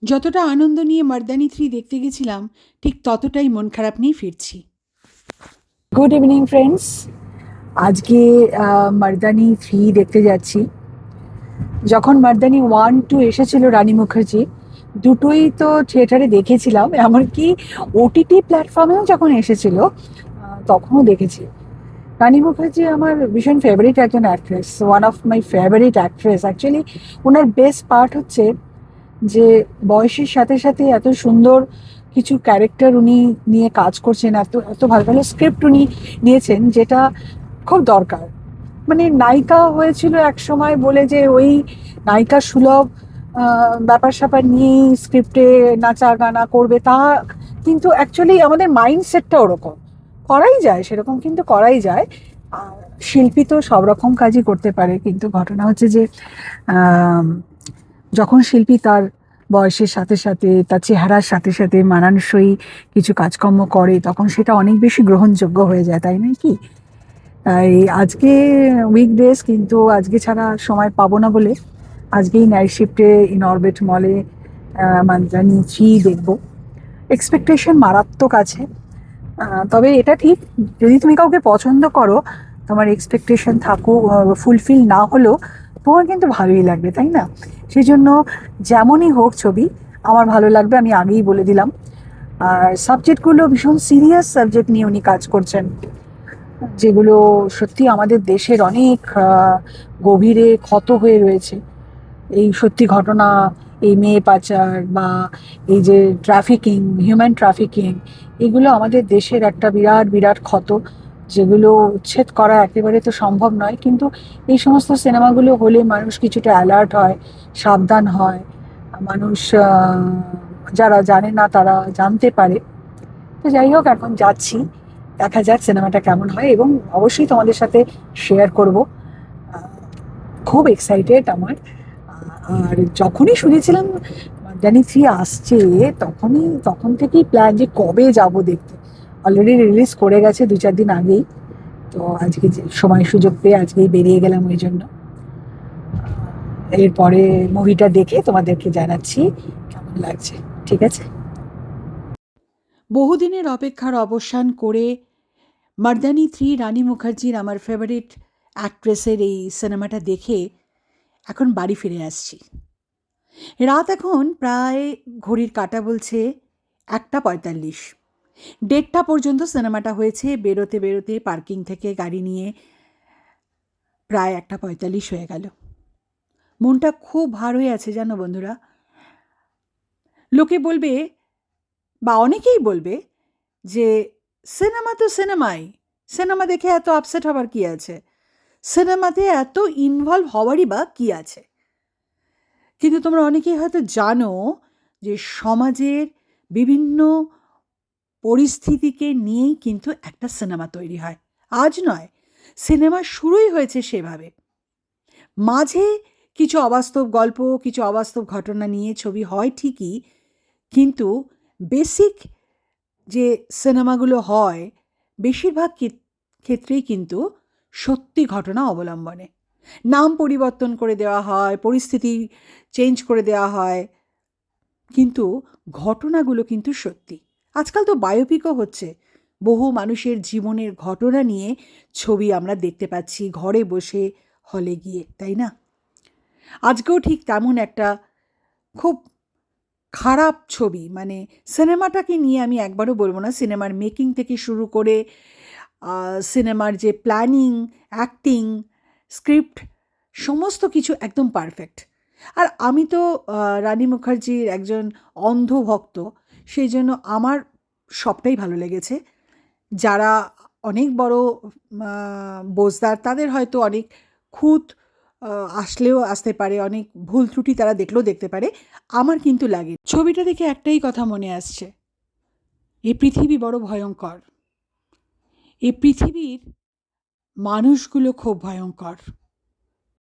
যতটা আনন্দ নিয়ে মার্দানি 3 দেখতে গেছিলাম, ঠিক ততটাই মন খারাপ নিয়ে ফিরছি। Good evening friends. আজকে মার্দানি 3 দেখতে যাচ্ছি। যখন মার্দানি 1-2 এসেছিল রানী মুখার্জি, দুটোই তো থিয়েটারে দেখেছিলাম, এমনকি ওটিটি প্ল্যাটফর্মেও যখন এসেছিল তখনও দেখেছি। রানী মুখার্জি আমার ভীষণ ফেভারিট একজন actress, one of my favourite actress. Actually owner best part হচ্ছে যে বয়সের সাথে সাথে এত সুন্দর কিছু ক্যারেক্টার উনি নিয়ে কাজ করছেন, এত এত ভালো ভালো স্ক্রিপ্ট উনি নিয়েছেন, যেটা খুব দরকার। মানে নায়িকা হয়েছিল এক সময় বলে যে ওই নায়িকা সুলভ ব্যাপার স্যাপার নিয়েই স্ক্রিপ্টে নাচা গানা করবে, তা কিন্তু অ্যাকচুয়ালি আমাদের মাইন্ডসেটটা ওরকম করাই যায়, সেরকম কিন্তু করাই যায়। আর শিল্পী তো সব রকম কাজই করতে পারে, কিন্তু ঘটনা হচ্ছে যে আম, যখন শিল্পী তার বয়সের সাথে সাথে তার চেহারার সাথে সাথে মানানসই কিছু কাজকর্ম করে, তখন সেটা অনেক বেশি গ্রহণযোগ্য হয়ে যায়, তাই নয় কি? তাই আজকে উইকডেজ, কিন্তু আজকে ছাড়া সময় পাবো না বলে আজকেই নাইট শিফটে ইন অরবিট মলে মানজানি 3 দেখবো। এক্সপেকটেশন মারাত্মক আছে। তবে এটা ঠিক, যদি তুমি কাউকে পছন্দ করো, তোমার এক্সপেকটেশন থাকুক, ফুলফিল না হলেও তোমার কিন্তু ভালোই লাগবে, তাই না? সেই জন্য যেমনই হোক ছবি আমার ভালো লাগবে, আমি আগেই বলে দিলাম। আর সাবজেক্টগুলো ভীষণ সিরিয়াস সাবজেক্ট নিয়ে উনি কাজ করছেন, যেগুলো সত্যি আমাদের দেশের অনেক গভীরে ক্ষত হয়ে রয়েছে। এই সত্যি ঘটনা, এই মেয়ে পাচার বা এই যে ট্রাফিকিং, হিউম্যান ট্রাফিকিং, এগুলো আমাদের দেশের একটা বিরাট বিরাট ক্ষত, যেগুলো উচ্ছেদ করা একেবারে তো সম্ভব নয়, কিন্তু এই সমস্ত সিনেমাগুলো হলে মানুষ কিছুটা অ্যালার্ট হয়, সাবধান হয়। মানুষ যারা জানে না তারা জানতে পারে। তো যাই হোক, এখন যাচ্ছি, দেখা যাক সিনেমাটা কেমন হয়, এবং অবশ্যই তোমাদের সাথে শেয়ার করব। খুব এক্সাইটেড আমার। আর যখনই শুনেছিলাম জানি 3 আসছে, তখন থেকেই প্ল্যান যে কবে যাব দেখতে। অলরেডি রিলিজ করে গেছে 2-4 দিন আগেই। তো আজকে যে সময় সুযোগ পেয়ে আজকেই বেরিয়ে গেলাম, ওই জন্য। এরপরে মুভিটা দেখে তোমাদেরকে জানাচ্ছি কেমন লাগছে। ঠিক আছে? বহুদিনের অপেক্ষার অবসান করে মার্দানি 3 রানী মুখার্জির, আমার ফেভারিট অ্যাক্ট্রেসের এই সিনেমাটা দেখে এখন বাড়ি ফিরে আসছি। রাত এখন প্রায়, ঘড়ির কাঁটা বলছে 1:45। 1:30 পর্যন্ত সিনেমাটা হয়েছে, বেরোতে বেরোতে পার্কিং থেকে গাড়ি নিয়ে প্রায় 1:45 হয়ে গেল। মনটা খুব ভার হয়ে আছে জানো বন্ধুরা। লোকে বলবে, বা অনেকেই বলবে, যে সিনেমা তো সিনেমাই, সিনেমা দেখে এত আপসেট হবার কি আছে, সিনেমাতে এত ইনভলভ হওয়ারই বা কি আছে। কিন্তু তোমরা অনেকেই হয়তো জানো যে সমাজের বিভিন্ন পরিস্থিতিকে নিয়েই কিন্তু একটা সিনেমা তৈরি হয়। আজ নয়, সিনেমা শুরুই হয়েছে সেভাবে। মাঝে কিছু অবাস্তব গল্প, কিছু অবাস্তব ঘটনা নিয়ে ছবি হয় ঠিকই, কিন্তু বেসিক যে সিনেমাগুলো হয় বেশিরভাগ ক্ষেত্রেই কিন্তু সত্যি ঘটনা অবলম্বনে। নাম পরিবর্তন করে দেওয়া হয়, পরিস্থিতি চেঞ্জ করে দেওয়া হয়, কিন্তু ঘটনাগুলো কিন্তু সত্যি। আজকাল তো বায়োপিকও হচ্ছে, বহু মানুষের জীবনের ঘটনা নিয়ে ছবি আমরা দেখতে পাচ্ছি ঘরে বসে হলে গিয়ে, তাই না? আজকেও ঠিক তেমন একটা খুব খারাপ ছবি, মানে সিনেমাটাকে নিয়ে আমি একবারও বলবো না, সিনেমার মেকিং থেকে শুরু করে সিনেমার যে প্ল্যানিং, অ্যাক্টিং, স্ক্রিপ্ট, সমস্ত কিছু একদম পারফেক্ট। আর আমি তো রানী মুখার্জির একজন অন্ধ ভক্ত, সেই জন্য আমার সবটাই ভালো লেগেছে। যারা অনেক বড় বোঝদার, তাদের হয়তো অনেক খুঁত আসলেও আসতে পারে, অনেক ভুল ত্রুটি তারা দেখলেও দেখতে পারে, আমার কিন্তু লাগে। ছবিটা দেখে একটাই কথা মনে আসছে, এই পৃথিবী বড় ভয়ঙ্কর, এই পৃথিবীর মানুষগুলো খুব ভয়ঙ্কর।